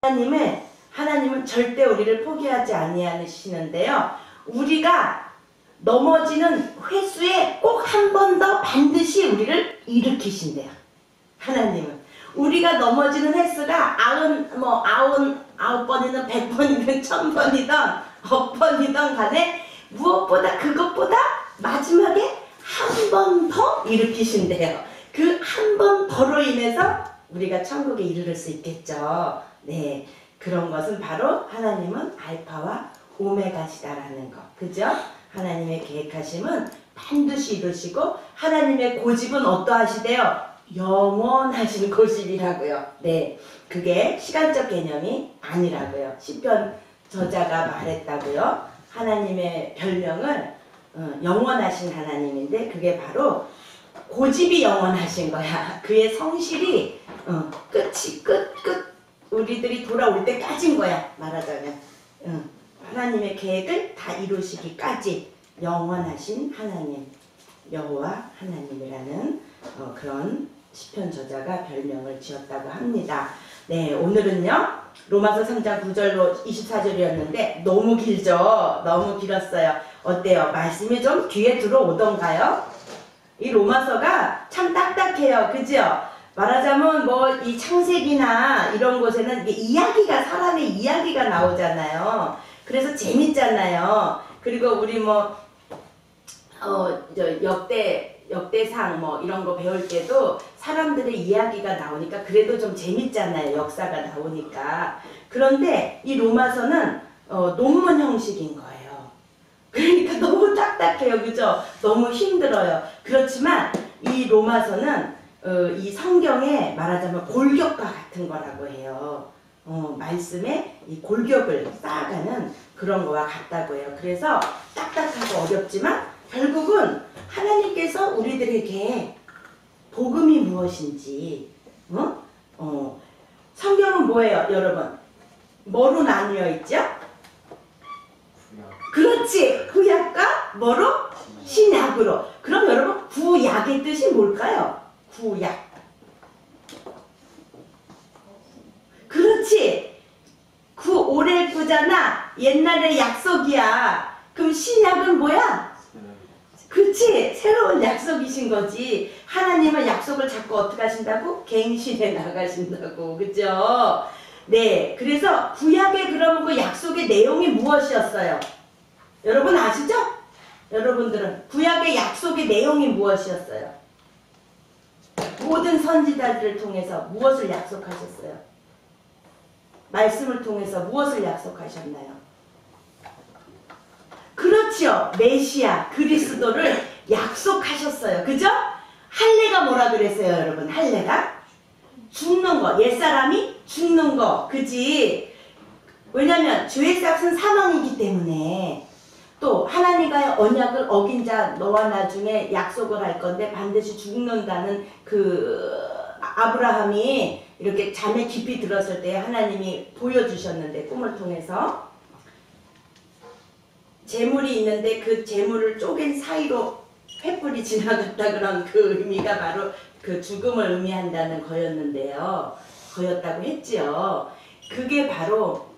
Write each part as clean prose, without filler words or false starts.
하나님은 절대 우리를 포기하지 아니하시는데요. 우리가 넘어지는 횟수에 꼭 한 번 더 반드시 우리를 일으키신대요. 하나님은 우리가 넘어지는 횟수가 99번이든 100번이든 1000번이든 억번이든 간에 무엇보다 그것보다 마지막에 한 번 더 일으키신대요. 그 한 번 더로 인해서 우리가 천국에 이르를 수 있겠죠. 네, 그런 것은 바로 하나님은 알파와 오메가시다라는 것. 그죠? 하나님의 계획하심은 반드시 이루시고 하나님의 고집은 어떠하시대요? 영원하신 고집이라고요. 네, 그게 시간적 개념이 아니라고요. 시편 저자가 말했다고요. 하나님의 별명은 영원하신 하나님인데 그게 바로 고집이 영원하신 거야. 그의 성실이 끝이 끝 우리들이 돌아올 때까지인 거야. 말하자면 하나님의 계획을 다 이루시기까지 영원하신 하나님, 여호와 하나님이라는 그런 시편 저자가 별명을 지었다고 합니다. 네, 오늘은요 로마서 3장 9절로 24절이었는데 너무 길죠? 너무 길었어요. 어때요? 말씀이 좀 귀에 들어오던가요? 이 로마서가 참 딱딱해요. 그죠? 말하자면 뭐 이 창세기나 이런 곳에는 이야기가 사람의 이야기가 나오잖아요. 그래서 재밌잖아요. 그리고 우리 역대상 뭐 이런 거 배울 때도 사람들의 이야기가 나오니까 그래도 좀 재밌잖아요. 역사가 나오니까. 그런데 이 로마서는 논문 형식인 거예요. 그러니까 너무 딱딱해요. 그죠? 너무 힘들어요. 그렇지만 이 로마서는 이 성경에 말하자면 골격과 같은 거라고 해요. 말씀에 이 골격을 쌓아가는 그런 거와 같다고 해요. 그래서 딱딱하고 어렵지만 결국은 하나님께서 우리들에게 복음이 무엇인지 성경은 뭐예요 여러분? 뭐로 나뉘어 있죠? 그렇지! 구약과 뭐로? 신약으로. 그럼 여러분 구약의 뜻이 뭘까요? 구약. 그렇지! 올해 구잖아. 옛날의 약속이야. 그럼 신약은 뭐야? 그치? 새로운 약속이신 거지. 하나님은 약속을 자꾸 어떻게 하신다고? 갱신해 나가신다고. 그죠? 네. 그래서 구약에 그러면 그 약속의 내용이 무엇이었어요? 여러분 아시죠? 여러분들은 구약의 약속의 내용이 무엇이었어요? 모든 선지자들을 통해서 무엇을 약속하셨어요? 말씀을 통해서 무엇을 약속하셨나요? 그렇지요. 메시아 그리스도를 약속하셨어요. 그죠? 할례가 뭐라 그랬어요 여러분? 할례가? 죽는 거. 옛사람이 죽는 거. 그지? 왜냐면 죄의 삭은 사망이기 때문에 또 하나님과의 언약을 어긴 자 너와 나중에 약속을 할 건데 반드시 죽는다는 그 아브라함이 이렇게 잠에 깊이 들었을 때 하나님이 보여주셨는데 꿈을 통해서 재물이 있는데 그 재물을 쪼갠 사이로 횃불이 지나갔다 그런 그 의미가 바로 그 죽음을 의미한다는 거였는데요. 거였다고 했지요. 그게 바로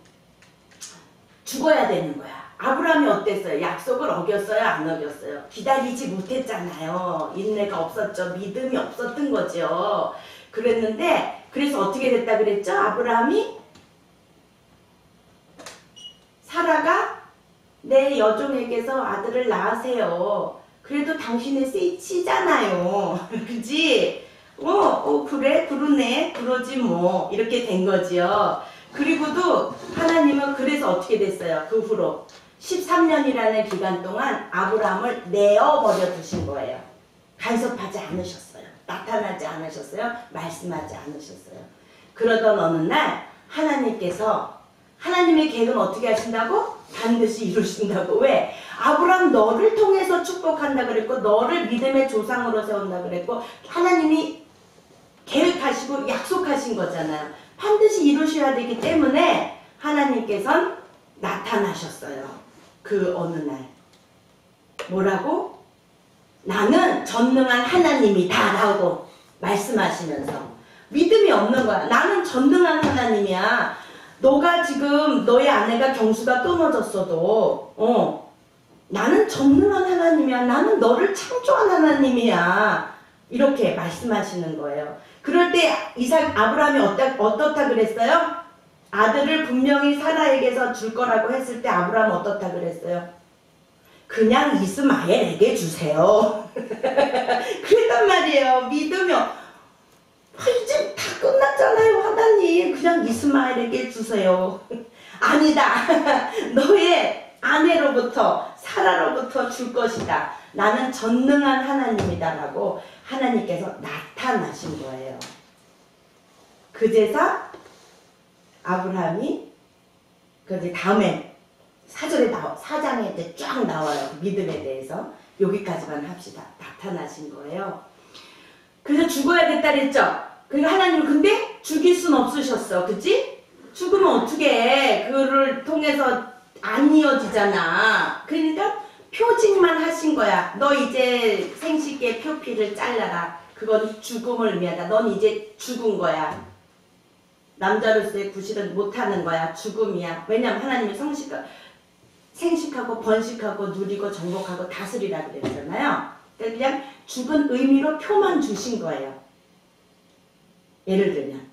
죽어야 되는 거야. 아브라함이 어땠어요? 약속을 어겼어요? 안 어겼어요? 기다리지 못했잖아요. 인내가 없었죠. 믿음이 없었던 거죠. 그랬는데 그래서 어떻게 됐다 그랬죠? 아브라함이 사라가 내 여종에게서 아들을 낳으세요. 그래도 당신의 셋이잖아요. 그지? 그래? 그러네? 그러지 뭐. 이렇게 된 거지요. 그리고도 하나님은 그래서 어떻게 됐어요? 그 후로 13년이라는 기간 동안 아브라함을 내어버려 두신 거예요. 간섭하지 않으셨어요. 나타나지 않으셨어요. 말씀하지 않으셨어요. 그러던 어느 날 하나님의 계획은 어떻게 하신다고? 반드시 이루신다고. 왜? 아브라함 너를 통해서 축복한다 그랬고 너를 믿음의 조상으로 세운다 그랬고 하나님이 계획하시고 약속하신 거잖아요. 반드시 이루셔야 되기 때문에 하나님께서는 나타나셨어요. 그 어느 날 뭐라고? 나는 전능한 하나님이다 라고 말씀하시면서 믿음이 없는 거야. 나는 전능한 하나님이야. 너가 지금 너의 아내가 경수가 끊어졌어도 나는 전능한 하나님이야. 나는 너를 창조한 하나님이야. 이렇게 말씀하시는 거예요. 그럴 때 아브라함이 어떻다 그랬어요? 아들을 분명히 사라에게서 줄 거라고 했을 때 아브라함은 어떻다 그랬어요? 그냥 이스마엘에게 주세요. 그랬단 말이에요. 믿으면 이제 다 끝났잖아요. 하나님 그냥 이스마엘에게 주세요. 아니다. 너의 아내로부터 사라로부터 줄 것이다. 나는 전능한 하나님이다 라고 하나님께서 나타나신 거예요. 그제서 아브라함이 그 다음에 사장에 이제 쫙 나와요. 믿음에 대해서. 여기까지만 합시다. 나타나신 거예요. 그래서 죽어야겠다 그랬죠. 그러니까 하나님은 근데 죽일 순 없으셨어. 그치? 죽으면 어떻게 해. 그를 통해서 안 이어지잖아. 그러니까 표징만 하신 거야. 너 이제 생식의 표피를 잘라라. 그건 죽음을 의미하다. 넌 이제 죽은 거야. 남자로서의 구실은 못하는 거야. 죽음이야. 왜냐면 하나님이 생식하고 번식하고 누리고 정복하고 다스리라 그랬잖아요. 그러니까 그냥 죽은 의미로 표만 주신 거예요. 예를 들면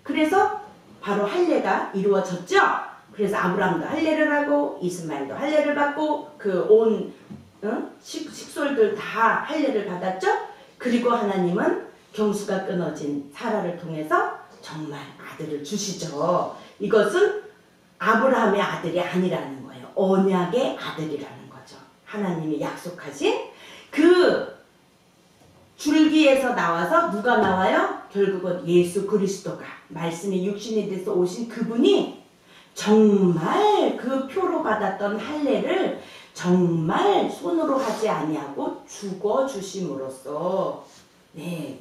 그래서 바로 할례가 이루어졌죠. 그래서 아브라함도 할례를 하고 이스마엘도 할례를 받고 그 온 식솔들 다 할례를 받았죠. 그리고 하나님은 경수가 끊어진 사라를 통해서 정말 아들을 주시죠. 이것은 아브라함의 아들이 아니라는 거예요. 언약의 아들이라는 거죠. 하나님이 약속하신 그 줄기에서 나와서 누가 나와요? 결국은 예수 그리스도가 말씀이 육신이 돼서 오신 그분이 정말 그 표로 받았던 할례를 정말 손으로 하지 아니하고 죽어 주심으로써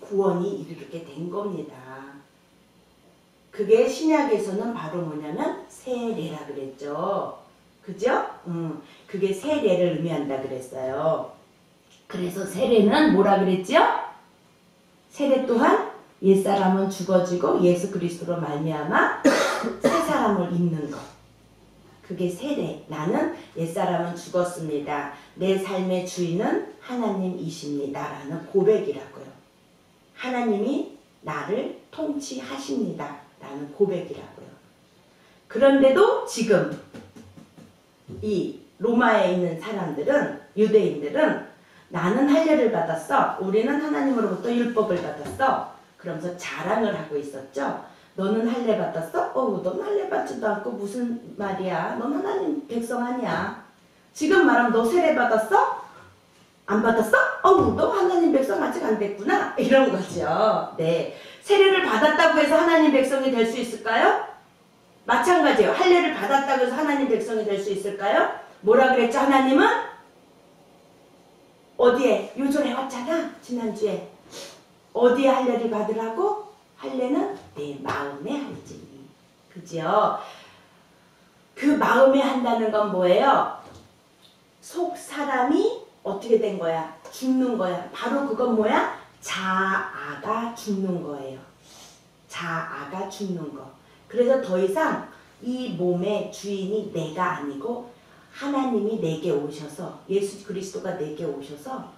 구원이 이르게 된 겁니다. 그게 신약에서는 바로 뭐냐면 세례라 그랬죠. 그죠? 그게 세례를 의미한다 그랬어요. 그래서 세례는 뭐라 그랬죠? 세례 또한 옛사람은 죽어지고 예수 그리스도로 말미암아 새 사람을 입는 것. 그게 세례. 나는 옛사람은 죽었습니다. 내 삶의 주인은 하나님이십니다. 라는 고백이라고요. 하나님이 나를 통치하십니다. 라는 고백이라고요. 그런데도 지금 이 로마에 있는 사람들은, 유대인들은 나는 할례를 받았어. 우리는 하나님으로부터 율법을 받았어. 그러면서 자랑을 하고 있었죠. 너는 할례 받았어? 넌 할례 받지도 않고 무슨 말이야. 넌 하나님 백성 아니야. 지금 말하면 너 세례 받았어? 안 받았어? 너 하나님 백성 아직 안 됐구나. 이런 거죠. 네. 세례를 받았다고 해서 하나님 백성이 될 수 있을까요? 마찬가지예요. 할례를 받았다고 해서 하나님 백성이 될 수 있을까요? 뭐라 그랬죠? 하나님은 어디에? 요절해 왔잖아. 지난주에. 어디에 할례를 받으라고? 할례는 내 마음에 할지니. 그죠? 그 마음에 한다는 건 뭐예요? 속 사람이 어떻게 된 거야? 죽는 거야. 바로 그건 뭐야? 자아가 죽는 거예요. 자아가 죽는 거. 그래서 더 이상 이 몸의 주인이 내가 아니고 하나님이 내게 오셔서, 예수 그리스도가 내게 오셔서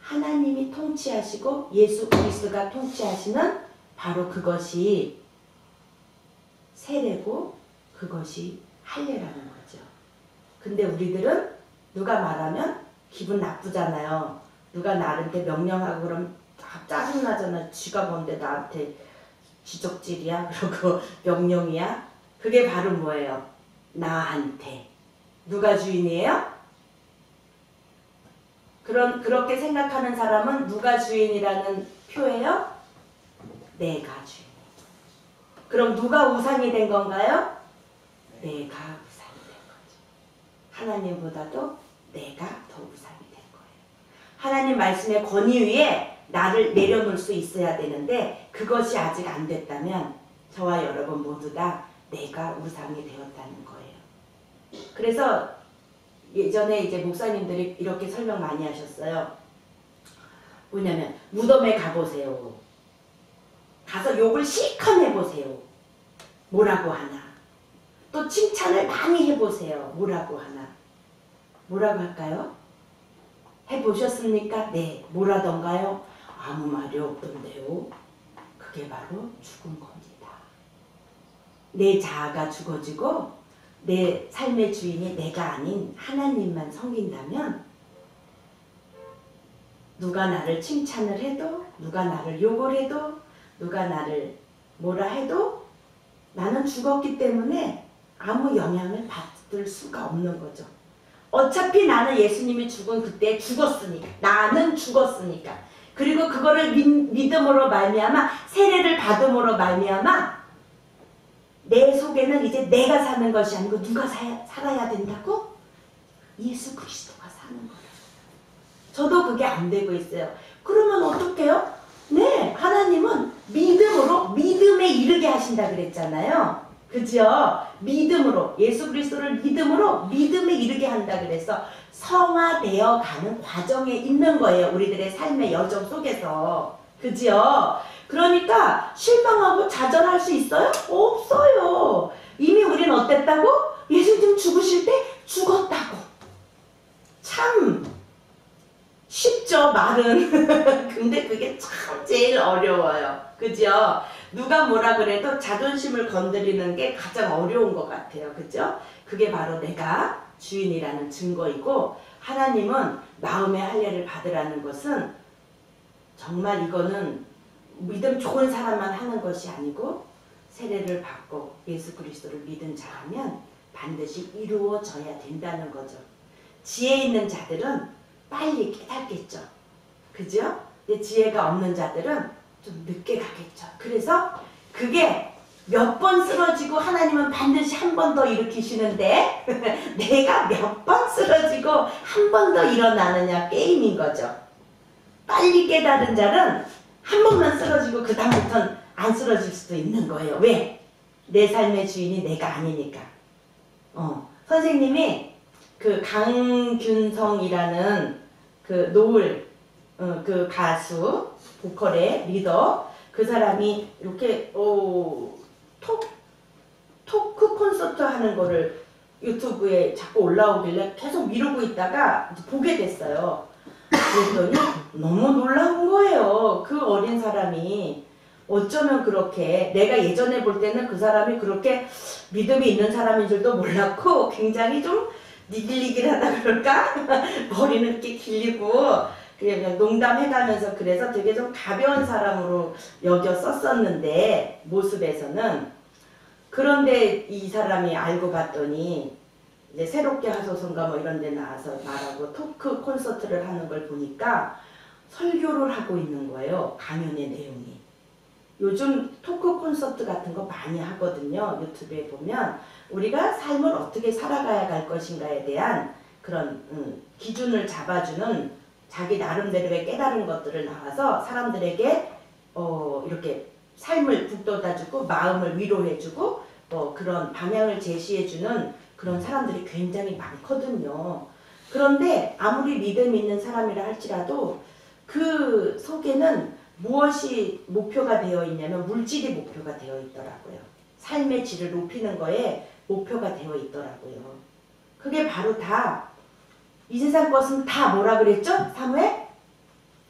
하나님이 통치하시고 예수 그리스도가 통치하시는 바로 그것이 세례고 그것이 할례라는 거죠. 근데 우리들은 누가 말하면 기분 나쁘잖아요. 누가 나한테 명령하고 그러면 짜증나잖아. 쥐가 뭔데 나한테 지적질이야? 그러고 명령이야? 그게 바로 뭐예요? 나한테. 누가 주인이에요? 그렇게 생각하는 사람은 누가 주인이라는 표예요? 내가 주인. 그럼 누가 우상이 된 건가요? 내가 우상이 된 거죠. 하나님보다도 내가 더 우상이 된 거예요. 하나님 말씀의 권위 위에 나를 내려놓을 수 있어야 되는데 그것이 아직 안 됐다면 저와 여러분 모두 다 내가 우상이 되었다는 거예요. 그래서 예전에 이제 목사님들이 이렇게 설명 많이 하셨어요. 뭐냐면 무덤에 가보세요. 가서 욕을 실컷 해보세요. 뭐라고 하나. 또 칭찬을 많이 해보세요. 뭐라고 하나? 뭐라고 할까요? 해보셨습니까? 네. 뭐라던가요? 아무 말이 없던데요. 그게 바로 죽은 겁니다. 내 자아가 죽어지고 내 삶의 주인이 내가 아닌 하나님만 섬긴다면 누가 나를 칭찬을 해도 누가 나를 욕을 해도 누가 나를 뭐라 해도 나는 죽었기 때문에 아무 영향을 받을 수가 없는 거죠. 어차피 나는 예수님이 죽은 그때 죽었으니까. 나는 죽었으니까. 그리고 그거를 믿음으로 말미암아 세례를 받음으로 말미암아 내 속에는 이제 내가 사는 것이 아니고 누가 살아야 된다고? 예수 그리스도가 사는 거예요. 저도 그게 안 되고 있어요. 그러면 어떡해요? 네, 하나님은 믿음으로 믿음에 이르게 하신다 그랬잖아요. 그죠? 믿음으로 예수 그리스도를 믿음으로 믿음에 이르게 한다 그래서 성화되어 가는 과정에 있는 거예요. 우리들의 삶의 여정 속에서. 그죠? 그러니까 실망하고 좌절할 수 있어요? 없어요. 이미 우리는 어땠다고? 예수님 죽으실 때 죽었다고. 참 쉽죠, 말은. 근데 그게 참 제일 어려워요. 그죠? 누가 뭐라 그래도 자존심을 건드리는 게 가장 어려운 것 같아요. 그죠? 그게 바로 내가 주인이라는 증거이고, 하나님은 마음의 할례를 받으라는 것은 정말 이거는 믿음 좋은 사람만 하는 것이 아니고 세례를 받고 예수 그리스도를 믿은 자라면 반드시 이루어져야 된다는 거죠. 지혜 있는 자들은 빨리 깨닫겠죠. 그죠? 근데 지혜가 없는 자들은 좀 늦게 가겠죠. 그래서 그게 몇 번 쓰러지고 하나님은 반드시 한 번 더 일으키시는데 내가 몇 번 쓰러지고 한 번 더 일어나느냐 게임인 거죠. 빨리 깨달은 자는 한 번만 쓰러지고 그 다음부터는 안 쓰러질 수도 있는 거예요. 왜? 내 삶의 주인이 내가 아니니까. 선생님이 그 강균성이라는 그 노을 그 가수 보컬의 리더 그 사람이 이렇게 토크 콘서트 하는 거를 유튜브에 자꾸 올라오길래 계속 미루고 있다가 보게 됐어요. 그랬더니 너무 놀라운 거예요. 그 어린 사람이 어쩌면 그렇게 내가 예전에 볼 때는 그 사람이 그렇게 믿음이 있는 사람인 줄도 몰랐고 굉장히 좀 니길니길하다 그럴까? 머리는 이렇게 길리고 그냥 농담해가면서 그래서 되게 좀 가벼운 사람으로 여겼었었는데 모습에서는 그런데 이 사람이 알고 봤더니 이제 새롭게 하소서인가 뭐 이런 데 나와서 말하고 토크 콘서트를 하는 걸 보니까 설교를 하고 있는 거예요. 강연의 내용이. 요즘 토크 콘서트 같은 거 많이 하거든요. 유튜브에 보면 우리가 삶을 어떻게 살아가야 할 것인가에 대한 그런 기준을 잡아주는 자기 나름대로의 깨달은 것들을 나와서 사람들에게 이렇게 삶을 북돋아주고 마음을 위로해주고 그런 방향을 제시해주는 그런 사람들이 굉장히 많거든요. 그런데 아무리 믿음 있는 사람이라 할지라도 그 속에는 무엇이 목표가 되어 있냐면 물질이 목표가 되어 있더라고요. 삶의 질을 높이는 거에 목표가 되어 있더라고요. 그게 바로 다 이 세상 것은 다 뭐라 그랬죠? 사무엘?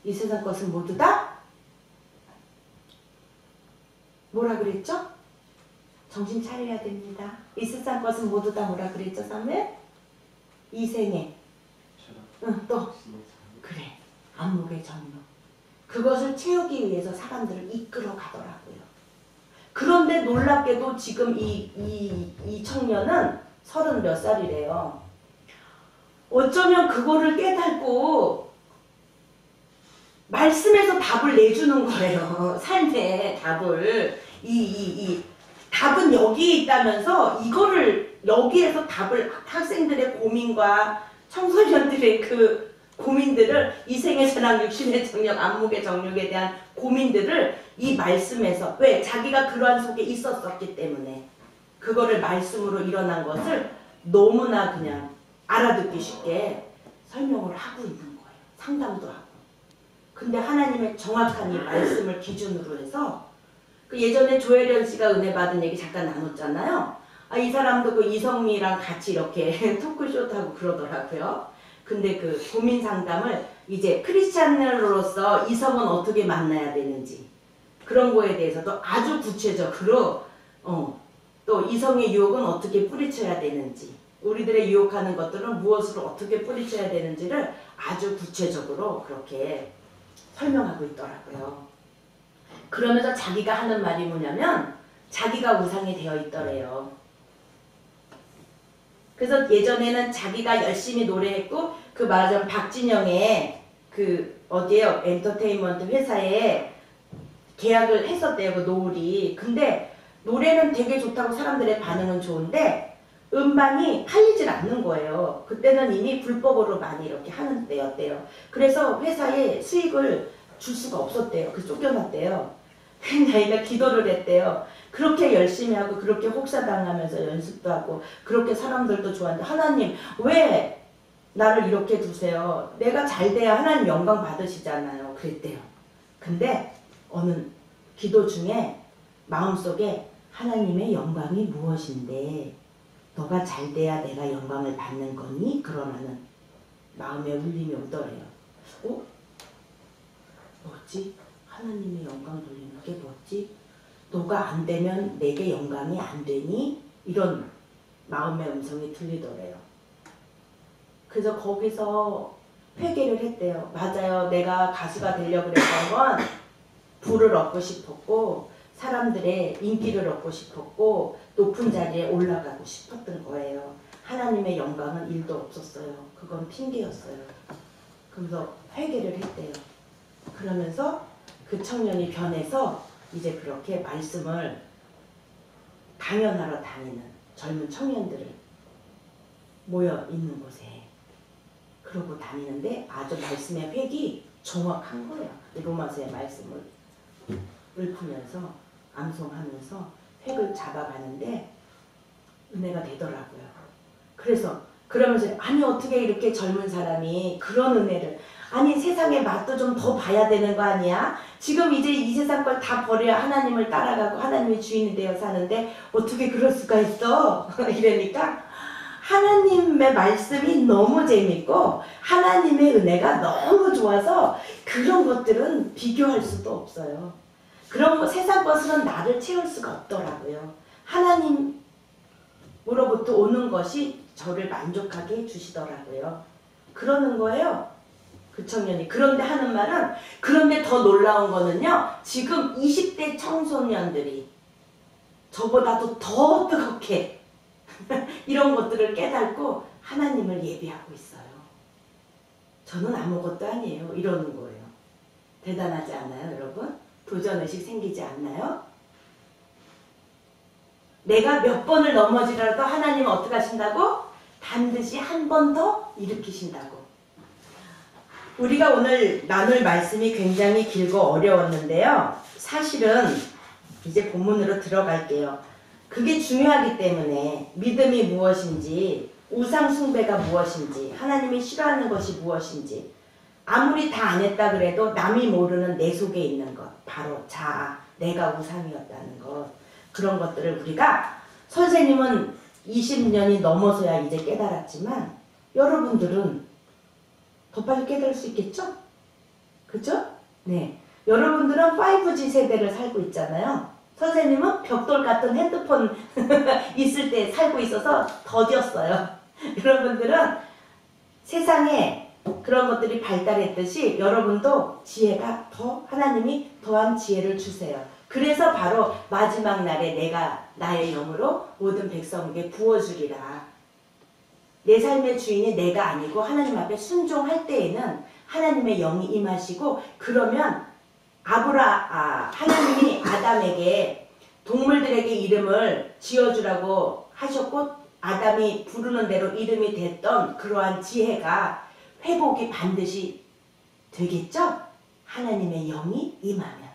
이 세상 것은 모두 다 뭐라 그랬죠? 정신 차려야 됩니다. 이 세상 것은 모두 다 뭐라 그랬죠, 사무엘? 이생에. 또 그래. 안목의 정욕. 그것을 채우기 위해서 사람들을 이끌어 가더라고요. 그런데 놀랍게도 지금 이 청년은 30 몇 살이래요. 어쩌면 그거를 깨닫고 말씀에서 답을 내주는 거예요. 삶의 답을. 이 답은 여기에 있다면서 이거를 여기에서 답을 학생들의 고민과 청소년들의 그 고민들을 이생의 전황, 육신의 정욕, 안목의 정욕에 대한 고민들을 이 말씀에서 왜? 자기가 그러한 속에 있었었기 때문에 그거를 말씀으로 일어난 것을 너무나 그냥 알아듣기 쉽게 설명을 하고 있는 거예요. 상담도 하고. 근데 하나님의 정확한 이 말씀을 기준으로 해서 그 예전에 조혜련 씨가 은혜 받은 얘기 잠깐 나눴잖아요. 이 사람도 그 이성미랑 같이 이렇게 토크쇼도 하고 그러더라고요. 근데 그 고민 상담을 이제 크리스찬으로서 이성은 어떻게 만나야 되는지 그런 거에 대해서도 아주 구체적으로 또 이성의 유혹은 어떻게 뿌리쳐야 되는지 우리들의 유혹하는 것들은 무엇으로 어떻게 뿌리쳐야 되는지를 아주 구체적으로 그렇게 설명하고 있더라고요. 그러면서 자기가 하는 말이 뭐냐면 자기가 우상이 되어 있더래요. 그래서 예전에는 자기가 열심히 노래했고 그 말하자면 박진영의 그 어디에요? 엔터테인먼트 회사에 계약을 했었대요. 그 노을이. 근데 노래는 되게 좋다고 사람들의 반응은 좋은데 음반이 팔리질 않는 거예요. 그때는 이미 불법으로 많이 이렇게 하는 때였대요. 그래서 회사에 수익을 줄 수가 없었대요. 그 쫓겨났대요. 자기가 기도를 했대요. 그렇게 열심히 하고 그렇게 혹사당하면서 연습도 하고 그렇게 사람들도 좋아하는데 하나님 왜 나를 이렇게 두세요? 내가 잘 돼야 하나님 영광 받으시잖아요. 그랬대요. 근데 어느 기도 중에 마음속에 하나님의 영광이 무엇인데 너가 잘 돼야 내가 영광을 받는 거니? 그러면은 마음에 울림이 오더래요. 뭐지? 하나님의 영광 돌리는 게 뭐지? 너가 안 되면 내게 영광이 안 되니? 이런 마음의 음성이 들리더래요. 그래서 거기서 회개를 했대요. 맞아요. 내가 가수가 되려고 그랬던 건 부를 얻고 싶었고 사람들의 인기를 얻고 싶었고 높은 자리에 올라가고 싶었던 거예요. 하나님의 영광은 일도 없었어요. 그건 핑계였어요. 그래서 회개를 했대요. 그러면서 그 청년이 변해서 이제 그렇게 말씀을 강연하러 다니는 젊은 청년들을 모여 있는 곳에 그러고 다니는데 아주 말씀의 획이 정확한 거예요. 로마서의 말씀을 읊으면서 암송하면서 획을 잡아가는데 은혜가 되더라고요. 그래서 그러면서 아니 어떻게 이렇게 젊은 사람이 그런 은혜를 아니 세상의 맛도 좀 더 봐야 되는 거 아니야? 지금 이제 이 세상 걸 다 버려야 하나님을 따라가고 하나님의 주인이 되어 사는데 어떻게 그럴 수가 있어? 이러니까 하나님의 말씀이 너무 재밌고 하나님의 은혜가 너무 좋아서 그런 것들은 비교할 수도 없어요. 그런 거 세상 것으로는 나를 채울 수가 없더라고요. 하나님으로부터 오는 것이 저를 만족하게 해주시더라고요. 그러는 거예요. 그 청년이. 그런데 하는 말은 그런데 더 놀라운 거는요. 지금 20대 청소년들이 저보다도 더 뜨겁게 이런 것들을 깨닫고 하나님을 예배하고 있어요. 저는 아무것도 아니에요. 이러는 거예요. 대단하지 않나요, 여러분? 도전의식 생기지 않나요? 내가 몇 번을 넘어지더라도 하나님은 어떻게 하신다고? 반드시 한 번 더 일으키신다고. 우리가 오늘 나눌 말씀이 굉장히 길고 어려웠는데요. 사실은 이제 본문으로 들어갈게요. 그게 중요하기 때문에 믿음이 무엇인지, 우상 숭배가 무엇인지, 하나님이 싫어하는 것이 무엇인지 아무리 다 안 했다 그래도 남이 모르는 내 속에 있는 것, 바로 자아, 내가 우상이었다는 것, 그런 것들을 우리가 선생님은 20년이 넘어서야 이제 깨달았지만 여러분들은 더 빨리 깨달을 수 있겠죠? 그죠? 네. 여러분들은 5G 세대를 살고 있잖아요. 선생님은 벽돌 같은 핸드폰 있을 때 살고 있어서 더뎠어요. 여러분들은 세상에 그런 것들이 발달했듯이 여러분도 지혜가 더 하나님이 더한 지혜를 주세요. 그래서 바로 마지막 날에 내가 나의 영으로 모든 백성에게 부어주리라. 내 삶의 주인이 내가 아니고 하나님 앞에 순종할 때에는 하나님의 영이 임하시고 그러면 하나님이 아담에게 동물들에게 이름을 지어주라고 하셨고 아담이 부르는 대로 이름이 됐던 그러한 지혜가 회복이 반드시 되겠죠? 하나님의 영이 임하면.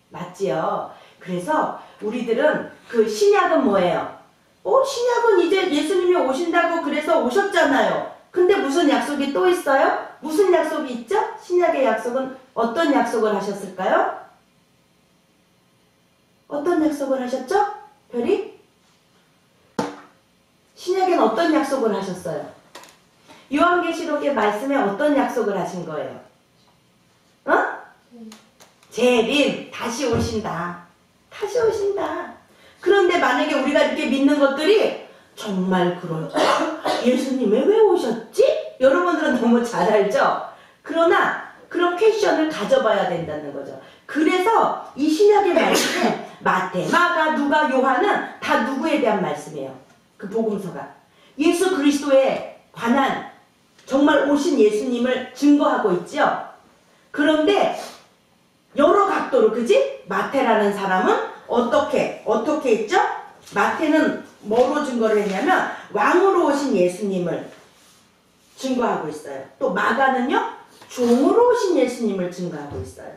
맞지요? 그래서 우리들은 그 신약은 뭐예요? 신약은 이제 예수님이 오신다고 그래서 오셨잖아요. 근데 무슨 약속이 또 있어요? 무슨 약속이 있죠? 신약의 약속은 어떤 약속을 하셨을까요? 어떤 약속을 하셨죠? 별이? 어떤 약속을 하셨어요? 요한계시록의 말씀에 어떤 약속을 하신 거예요? 어? 재림, 다시 오신다. 다시 오신다. 그런데 만약에 우리가 이렇게 믿는 것들이 정말 그럴까? 예수님이 왜 오셨지? 여러분들은 너무 잘 알죠? 그러나 그런 퀘션을 가져봐야 된다는 거죠. 그래서 이 신약의 말씀에 마태, 마가, 누가, 요한은 다 누구에 대한 말씀이에요. 그 복음서가. 예수 그리스도에 관한 정말 오신 예수님을 증거하고 있죠. 그런데 여러 각도로, 그지? 마태라는 사람은 어떻게 했죠? 마태는 뭐로 증거를 했냐면 왕으로 오신 예수님을 증거하고 있어요. 또 마가는요, 종으로 오신 예수님을 증거하고 있어요.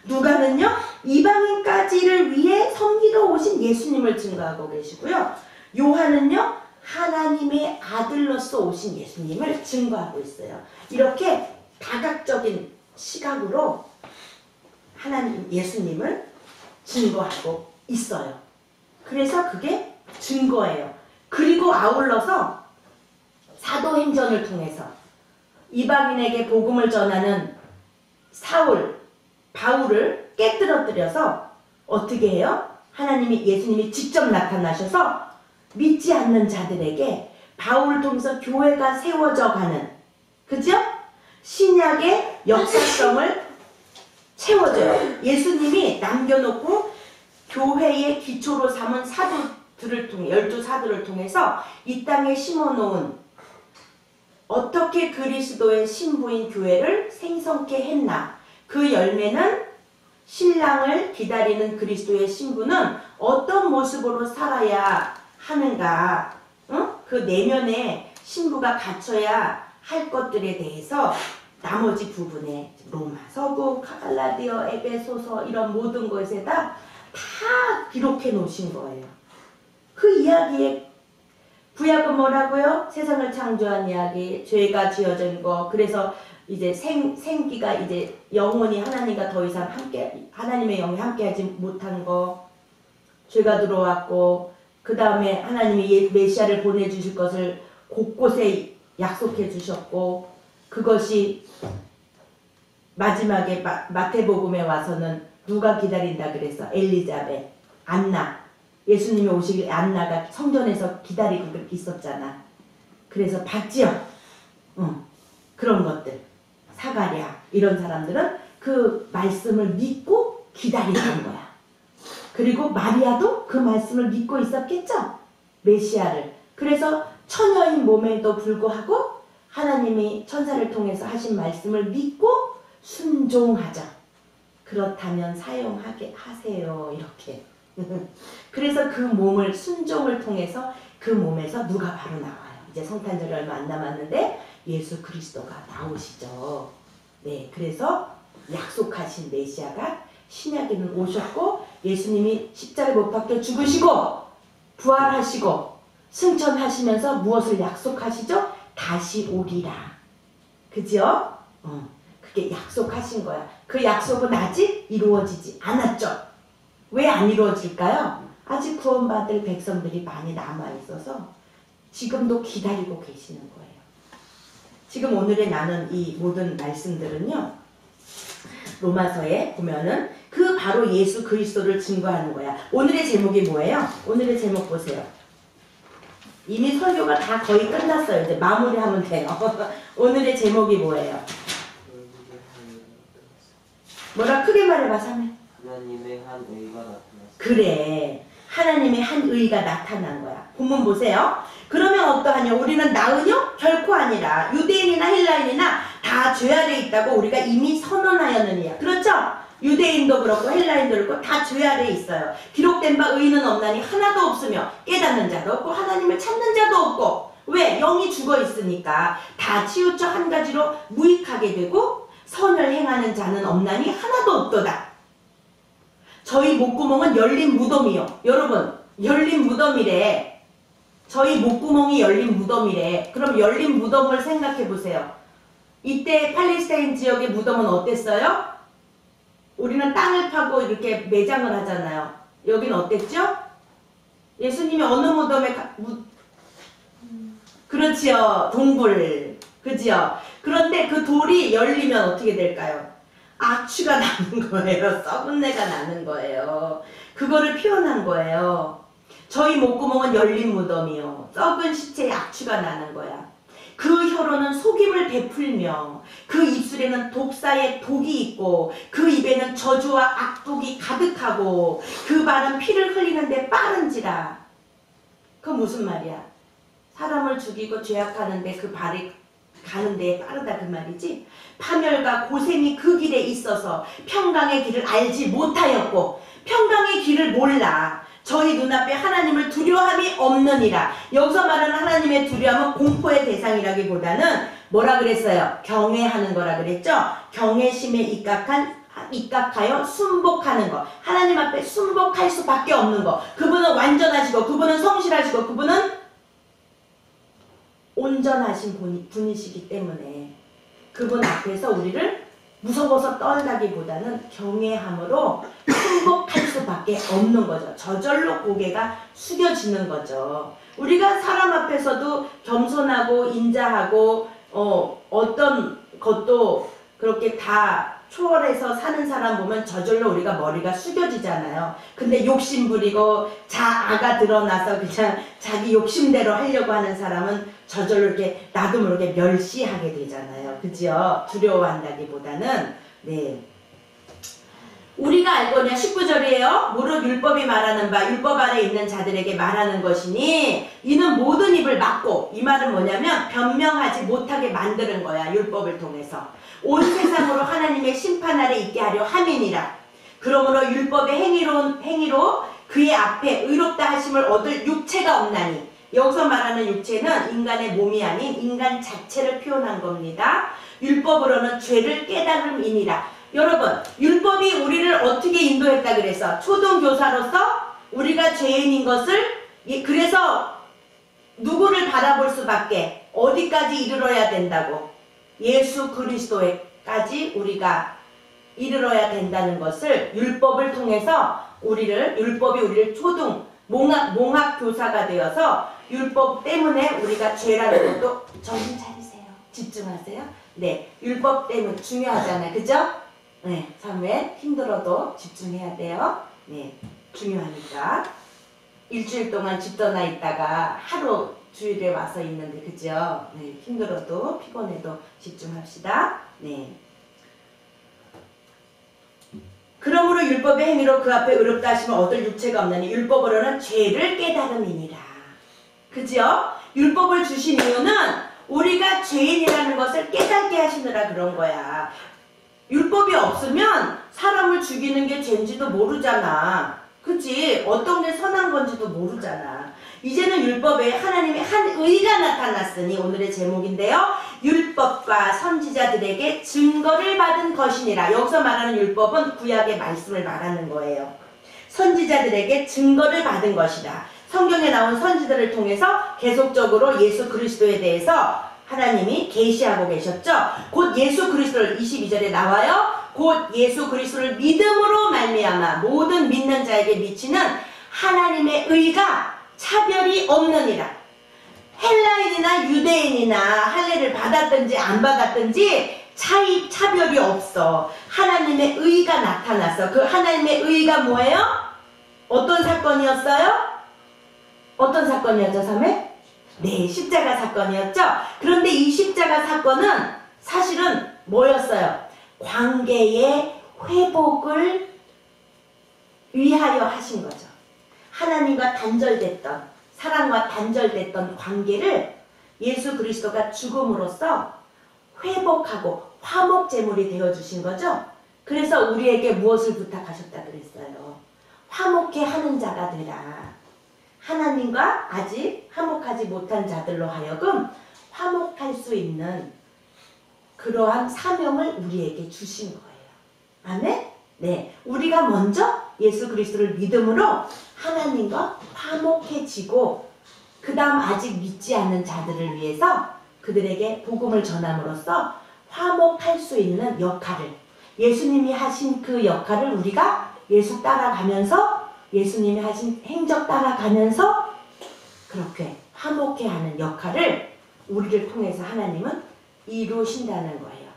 누가는요, 이방인까지를 위해 섬기러 오신 예수님을 증거하고 계시고요. 요한은요, 하나님의 아들로서 오신 예수님을 증거하고 있어요. 이렇게 다각적인 시각으로 하나님 예수님을 증거하고 있어요. 그래서 그게 증거예요. 그리고 아울러서 사도행전을 통해서 이방인에게 복음을 전하는 바울을 깨뜨려뜨려서 어떻게 해요? 예수님이 직접 나타나셔서 믿지 않는 자들에게 바울을 통해서 교회가 세워져 가는, 그죠? 신약의 역사성을 채워져요. 예수님이 남겨놓고 교회의 기초로 삼은 사도들을 통해, 12사도를 통해서 이 땅에 심어놓은 어떻게 그리스도의 신부인 교회를 생성케 했나. 그 열매는 신랑을 기다리는 그리스도의 신부는 어떤 모습으로 살아야 하는가. 그 내면에 신부가 갖춰야 할 것들에 대해서 나머지 부분에 로마, 서구, 갈라디아, 에베소서 이런 모든 것에다 다 기록해 놓으신 거예요. 그 이야기에 구약은 뭐라고요? 세상을 창조한 이야기, 죄가 지어진 거, 그래서 이제 생기가 이제 영혼이 하나님과 더 이상 하나님의 영이 함께하지 못한 거, 죄가 들어왔고, 그 다음에 하나님이 메시아를 보내주실 것을 곳곳에 약속해 주셨고, 그것이 마지막에 마태복음에 와서는 누가 기다린다 그래서 엘리자벳, 안나, 예수님이 오시길 안나가 성전에서 기다리고 그렇게 있었잖아. 그래서 봤지요. 그런 것들. 사가랴 이런 사람들은 그 말씀을 믿고 기다리는 거야. 그리고 마리아도 그 말씀을 믿고 있었겠죠. 메시아를. 그래서 처녀인 몸에도 불구하고 하나님이 천사를 통해서 하신 말씀을 믿고 순종하자. 그렇다면 사용하게 하세요. 이렇게. 그래서 그 몸을 순종을 통해서 그 몸에서 누가 바로 나와요. 이제 성탄절이 얼마 안 남았는데 예수 그리스도가 나오시죠. 네, 그래서 약속하신 메시아가 신약에는 오셨고 예수님이 십자가에 못 박혀 죽으시고 부활하시고 승천하시면서 무엇을 약속하시죠? 다시 오리라. 그죠? 그게 약속하신 거야. 그 약속은 아직 이루어지지 않았죠. 왜 안 이루어질까요? 아직 구원받을 백성들이 많이 남아있어서 지금도 기다리고 계시는 거예요. 지금 오늘의 나눈 이 모든 말씀들은요, 로마서에 보면은 그 바로 예수 그리스도를 증거하는 거야. 오늘의 제목이 뭐예요? 오늘의 제목 보세요. 이미 설교가 다 거의 끝났어요. 이제 마무리하면 돼요. 오늘의 제목이 뭐예요? 뭐라 크게 말해봐, 사면. 하나님의 한 의가 나타났어요. 그래. 하나님의 한 의가 나타난 거야. 본문 보세요. 그러면 어떠하냐? 우리는 나으뇨? 결코 아니라. 유대인이나 헬라인이나 다 죄 아래 있다고 우리가 이미 선언하였느니라. 그렇죠? 유대인도 그렇고 헬라인도 그렇고 다 죄 아래 있어요. 기록된 바 의는 없나니 하나도 없으며 깨닫는 자도 없고 하나님을 찾는 자도 없고. 왜? 영이 죽어 있으니까. 다 치우쳐 한 가지로 무익하게 되고 선을 행하는 자는 없나니 하나도 없도다. 저희 목구멍은 열린 무덤이요. 여러분, 열린 무덤이래. 저희 목구멍이 열린 무덤이래. 그럼 열린 무덤을 생각해 보세요. 이때 팔레스타인 지역의 무덤은 어땠어요? 우리는 땅을 파고 이렇게 매장을 하잖아요. 여기는 어땠죠? 예수님이 어느 무덤에 그렇지요. 동굴. 그지요? 그런데 그 돌이 열리면 어떻게 될까요? 악취가 나는 거예요. 썩은 내가 나는 거예요. 그거를 표현한 거예요. 저희 목구멍은 열린 무덤이요. 썩은 시체의 악취가 나는 거야. 그 혀로는 속임을 베풀며 그 입술에는 독사의 독이 있고 그 입에는 저주와 악독이 가득하고 그 발은 피를 흘리는데 빠른지라. 그 무슨 말이야? 사람을 죽이고 죄악하는데 그 발이 가는데 빠르다 그 말이지. 파멸과 고생이 그 길에 있어서 평강의 길을 알지 못하였고 평강의 길을 몰라 저희 눈앞에 하나님을 두려움이 없느니라. 여기서 말하는 하나님의 두려움은 공포의 대상이라기보다는 뭐라 그랬어요? 경외하는 거라 그랬죠? 경외심에 입각하여 순복하는 거. 하나님 앞에 순복할 수밖에 없는 거. 그분은 완전하시고 그분은 성실하시고 그분은 온전하신 분이시기 때문에 그분 앞에서 우리를 무서워서 떨다기보다는 경외함으로 순복할 수밖에 없는 거죠. 저절로 고개가 숙여지는 거죠. 우리가 사람 앞에서도 겸손하고 인자하고 어떤 것도 그렇게 다 초월해서 사는 사람 보면 저절로 우리가 머리가 숙여지잖아요. 근데 욕심 부리고 자아가 드러나서 그냥 자기 욕심대로 하려고 하는 사람은 저절로 이렇게 나도 모르게 멸시하게 되잖아요. 그죠? 두려워한다기보다는. 네. 우리가 알거냐 19절이에요. 무릇 율법이 말하는 바 율법 아래 있는 자들에게 말하는 것이니 이는 모든 입을 막고, 이 말은 뭐냐면 변명하지 못하게 만드는 거야. 율법을 통해서 온 세상으로 하나님의 심판 아래 있게 하려 함이니라. 그러므로 율법의 행위로 그의 앞에 의롭다 하심을 얻을 육체가 없나니, 여기서 말하는 육체는 인간의 몸이 아닌 인간 자체를 표현한 겁니다. 율법으로는 죄를 깨달음이니라. 여러분, 율법이 우리를 어떻게 인도했다 그래서 초등교사로서 우리가 죄인인 것을, 그래서 누구를 바라볼 수밖에, 어디까지 이르러야 된다고? 예수 그리스도에까지 우리가 이르러야 된다는 것을 율법을 통해서 율법이 우리를 몽학교사가 되어서 율법 때문에 우리가 죄라는 것도, 정신 차리세요. 집중하세요. 네, 율법 때문에 중요하잖아요. 그죠? 네, 삶에 힘들어도 집중해야 돼요. 네, 중요하니까. 일주일 동안 집 떠나 있다가 하루 주일에 와서 있는데, 그죠? 네, 힘들어도 피곤해도 집중합시다. 네. 그러므로 율법의 행위로 그 앞에 의롭다 하심을 얻을 육체가 없나니 율법으로는 죄를 깨달음이니라. 그죠? 율법을 주신 이유는 우리가 죄인이라는 것을 깨닫게 하시느라 그런 거야. 율법이 없으면 사람을 죽이는 게 죄인지도 모르잖아. 그치? 어떤 게 선한 건지도 모르잖아. 이제는 율법에 하나님의 한 의가 나타났으니, 오늘의 제목인데요, 율법과 선지자들에게 증거를 받은 것이니라. 여기서 말하는 율법은 구약의 말씀을 말하는 거예요. 선지자들에게 증거를 받은 것이다. 성경에 나온 선지자들을 통해서 계속적으로 예수 그리스도에 대해서 하나님이 계시하고 계셨죠. 곧 예수 그리스도를, 22절에 나와요. 곧 예수 그리스도를 믿음으로 말미암아 모든 믿는 자에게 미치는 하나님의 의가 차별이 없느니라. 헬라인이나 유대인이나 할례를 받았든지 안 받았든지 차별이 없어. 하나님의 의가 나타났어. 그 하나님의 의가 뭐예요? 어떤 사건이었어요? 어떤 사건이었죠, 사매? 네, 십자가 사건이었죠. 그런데 이 십자가 사건은 사실은 뭐였어요? 관계의 회복을 위하여 하신 거죠. 하나님과 단절됐던, 사랑과 단절됐던 관계를 예수 그리스도가 죽음으로써 회복하고 화목제물이 되어주신 거죠. 그래서 우리에게 무엇을 부탁하셨다 그랬어요? 화목해 하는 자가 되라. 하나님과 아직 화목하지 못한 자들로 하여금 화목할 수 있는 그러한 사명을 우리에게 주신 거예요. 아멘? 네, 우리가 먼저 예수 그리스도를 믿음으로 하나님과 화목해지고, 그 다음 아직 믿지 않는 자들을 위해서 그들에게 복음을 전함으로써 화목할 수 있는 역할을, 예수님이 하신 그 역할을 우리가 예수 따라가면서, 예수님이 하신 행적 따라가면서 그렇게 화목해 하는 역할을 우리를 통해서 하나님은 이루신다는 거예요.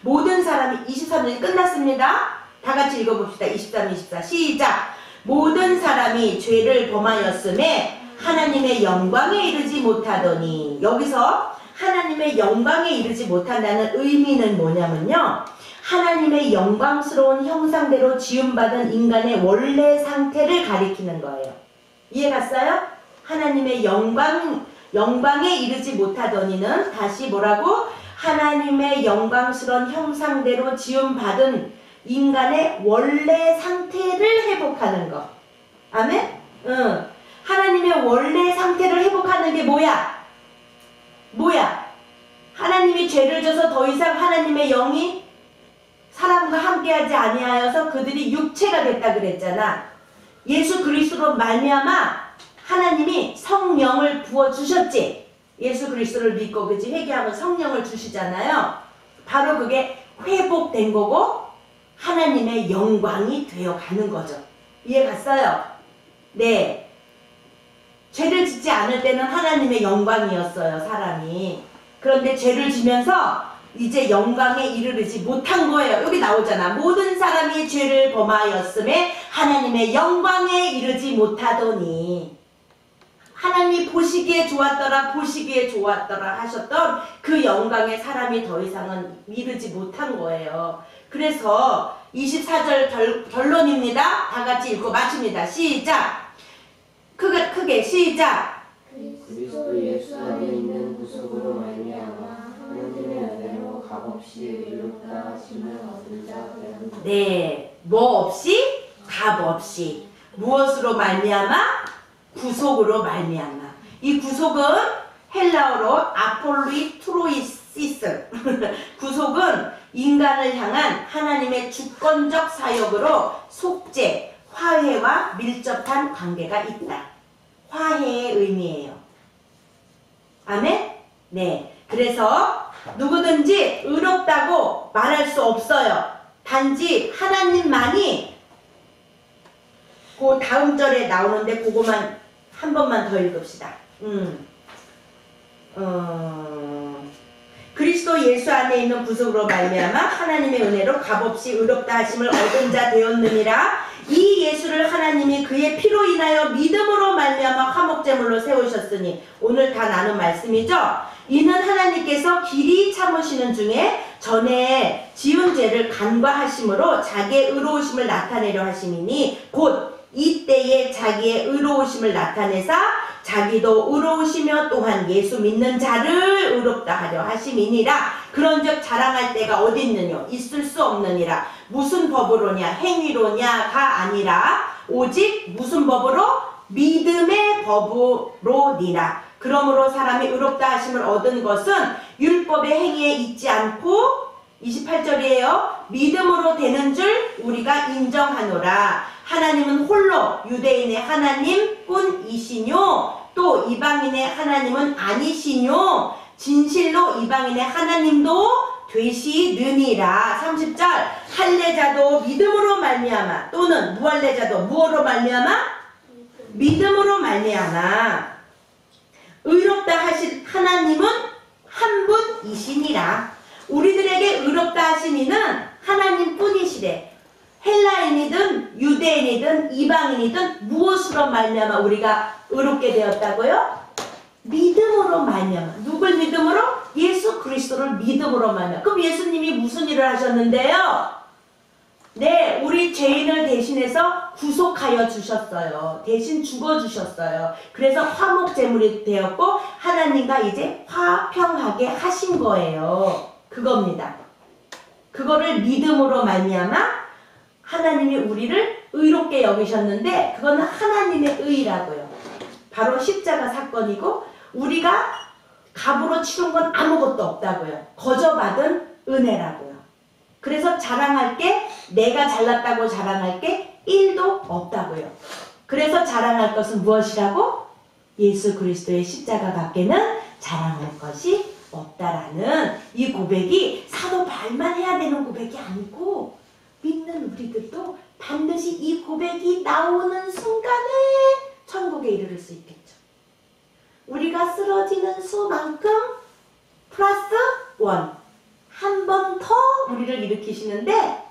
모든 사람이 23절이 끝났습니다. 다 같이 읽어봅시다. 23, 24 시작. 모든 사람이 죄를 범하였음에 하나님의 영광에 이르지 못하더니, 여기서 하나님의 영광에 이르지 못한다는 의미는 뭐냐면요, 하나님의 영광스러운 형상대로 지음받은 인간의 원래 상태를 가리키는 거예요. 이해 갔어요? 하나님의 영광에 이르지 못하더니는 다시 뭐라고? 하나님의 영광스러운 형상대로 지음받은 인간의 원래 상태를 회복하는 거. 아멘? 응. 하나님의 원래 상태를 회복하는 게 뭐야? 하나님이 죄를 져서 더 이상 하나님의 영이 사람과 함께하지 아니하여서 그들이 육체가 됐다 그랬잖아. 예수 그리스도로 말미암아 하나님이 성령을 부어주셨지. 예수 그리스도를 믿고 그치 회개하면 성령을 주시잖아요. 바로 그게 회복된 거고 하나님의 영광이 되어가는 거죠. 이해 갔어요? 네. 죄를 짓지 않을 때는 하나님의 영광이었어요, 사람이. 그런데 죄를 지면서 이제 영광에 이르르지 못한 거예요. 여기 나오잖아. 모든 사람이 죄를 범하였음에 하나님의 영광에 이르지 못하더니, 하나님이 보시기에 좋았더라 하셨던 그 영광에 사람이 더 이상은 이르지 못한 거예요. 그래서 24절 결론입니다. 다 같이 읽고 마칩니다. 시작. 크게 시작. 그리스도 예수 안에 있는 구속으로 말미암아 하나님의 은혜로 값없이 의롭다 하심을 얻은 자 되었느니라. 네, 뭐 없이? 값 없이. 무엇으로 말미암아? 구속으로 말미암아. 이 구속은 헬라어로 아폴리 트로이시스. 구속은 인간을 향한 하나님의 주권적 사역으로 속죄, 화해와 밀접한 관계가 있다. 화해의 의미예요. 아멘? 네. 그래서 누구든지 의롭다고 말할 수 없어요. 단지 하나님만이, 그 다음 절에 나오는데 그거만 한 번만 더 읽읍시다. 그리스도 예수 안에 있는 구속으로 말미암아 하나님의 은혜로 값없이 의롭다 하심을 얻은 자 되었느니라. 이 예수를 하나님이 그의 피로 인하여 믿음으로 말미암아 화목제물로 세우셨으니, 오늘 다 나눈 말씀이죠. 이는 하나님께서 길이 참으시는 중에 전에 지은 죄를 간과하심으로 자기의 의로우심을 나타내려 하심이니, 곧 이때에 자기의 의로우심을 나타내사 자기도 의로우시며 또한 예수 믿는 자를 의롭다 하려 하심이니라. 그런즉 자랑할 때가 어디 있느뇨? 있을 수 없느니라. 무슨 법으로냐? 행위로냐가 아니라 오직 무슨 법으로? 믿음의 법으로니라. 그러므로 사람이 의롭다 하심을 얻은 것은 율법의 행위에 있지 않고, 28절이에요. 믿음으로 되는 줄 우리가 인정하노라. 하나님은 홀로 유대인의 하나님뿐이시뇨, 또 이방인의 하나님은 아니시뇨, 진실로 이방인의 하나님도 되시느니라. 30절. 할례자도 믿음으로 말미암아, 또는 무할례자도 무엇으로 말미암아? 믿음으로 말미암아 의롭다 하신 하나님은 한 분이시니라. 우리들에게 의롭다 하신 이는 하나님뿐이시래. 헬라인이든 유대인이든 이방인이든 무엇으로 말미암아 우리가 의롭게 되었다고요? 믿음으로 말미암아. 누굴 믿음으로? 예수 그리스도를 믿음으로 말미암아. 그럼 예수님이 무슨 일을 하셨는데요? 네, 우리 죄인을 대신해서 구속하여 주셨어요. 대신 죽어주셨어요. 그래서 화목제물이 되었고 하나님과 이제 화평하게 하신 거예요. 그겁니다. 그거를 믿음으로 말미암아 하나님이 우리를 의롭게 여기셨는데, 그거는 하나님의 의라고요. 바로 십자가 사건이고, 우리가 값으로 치른 건 아무것도 없다고요. 거저받은 은혜라고요. 그래서 자랑할 게, 내가 잘났다고 자랑할 게 1도 없다고요. 그래서 자랑할 것은 무엇이라고? 예수 그리스도의 십자가 밖에는 자랑할 것이 없다라는 이 고백이 사도 바울만 해야 되는 고백이 아니고, 믿는 우리들도 반드시 이 고백이 나오는 순간에 천국에 이르를 수 있겠죠. 우리가 쓰러지는 수만큼 번, 한 번 더 우리를 일으키시는데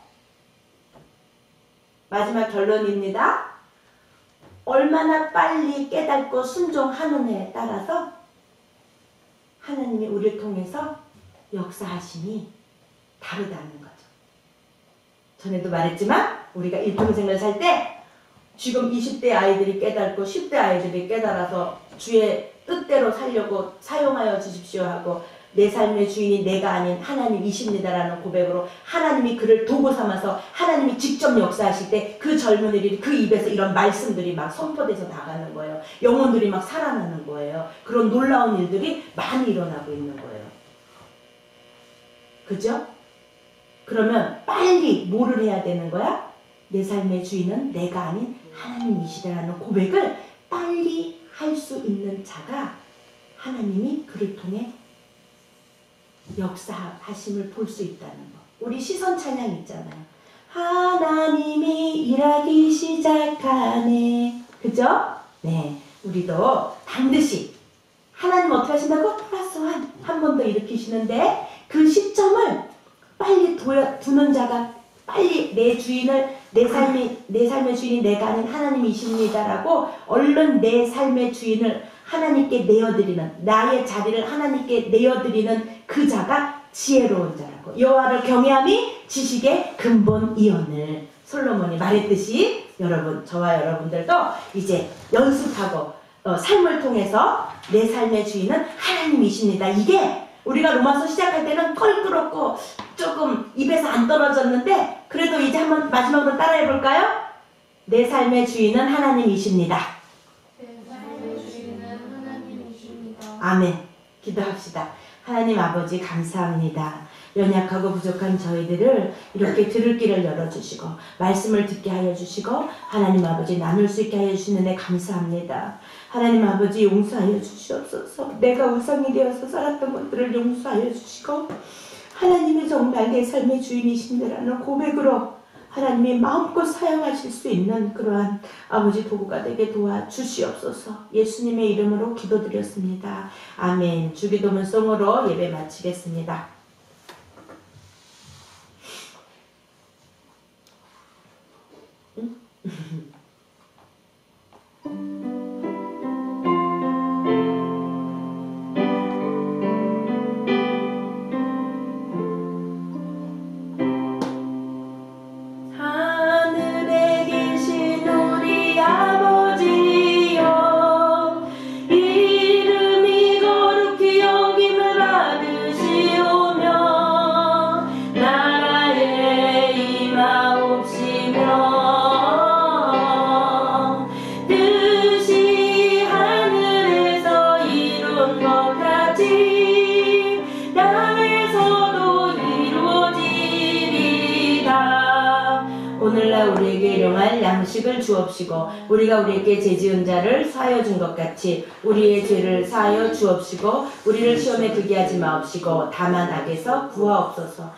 마지막 결론입니다. 얼마나 빨리 깨닫고 순종하느냐에 따라서 하나님이 우리를 통해서 역사하심이 다르다는 거죠. 전에도 말했지만 우리가 일평생을 살 때 지금 20대 아이들이 깨닫고 10대 아이들이 깨달아서 주의 뜻대로 살려고 사용하여 주십시오 하고 내 삶의 주인이 내가 아닌 하나님이십니다라는 고백으로 하나님이 그를 도구 삼아서 하나님이 직접 역사하실 때 그 젊은이들이 그 입에서 이런 말씀들이 막 선포돼서 나가는 거예요. 영혼들이 막 살아나는 거예요. 그런 놀라운 일들이 많이 일어나고 있는 거예요. 그죠? 그러면 빨리 뭐를 해야 되는 거야? 내 삶의 주인은 내가 아닌 하나님이시다라는 고백을 빨리 할 수 있는 자가 하나님이 그를 통해 역사하심을 볼 수 있다는 거. 우리 시선 찬양 있잖아요. 하나님이 일하기 시작하네. 그죠? 네. 우리도 반드시 하나님 어떻게 하신다고? 플러스 한 번 더 일으키시는데 그 시점을 빨리 두는 자가 빨리 내 주인을 내 삶의 주인이 내가 아닌 하나님이십니다라고 얼른 내 삶의 주인을 하나님께 내어드리는 나의 자리를 하나님께 내어드리는 그 자가 지혜로운 자라고 여호와를 경외함이 지식의 근본이오늘 솔로몬이 말했듯이 여러분 저와 여러분들도 이제 연습하고 삶을 통해서 내 삶의 주인은 하나님이십니다. 이게 우리가 로마서 시작할 때는 껄끄럽고 조금 입에서 안 떨어졌는데 그래도 이제 한번 마지막으로 따라해 볼까요? 내 삶의 주인은 하나님이십니다. 아멘. 기도합시다. 하나님 아버지 감사합니다. 연약하고 부족한 저희들을 이렇게 들을 길을 열어주시고 말씀을 듣게 하여 주시고 하나님 아버지 나눌 수 있게 하여 주시는데 감사합니다. 하나님 아버지 용서하여 주시옵소서. 내가 우상이 되어서 살았던 것들을 용서하여 주시고 하나님이 정말 내 삶의 주인이신다라는 고백으로 하나님이 마음껏 사용하실 수 있는 그러한 아버지 도구가 되게 도와주시옵소서. 예수님의 이름으로 기도드렸습니다. 아멘. 주기도문송으로 예배 마치겠습니다. 오늘날 우리에게 일용할 양식을 주옵시고 우리가 우리에게 죄지은 자를 사하여 준 것 같이 우리의 죄를 사하여 주옵시고 우리를 시험에 들게 하지 마옵시고 다만 악에서 구하옵소서.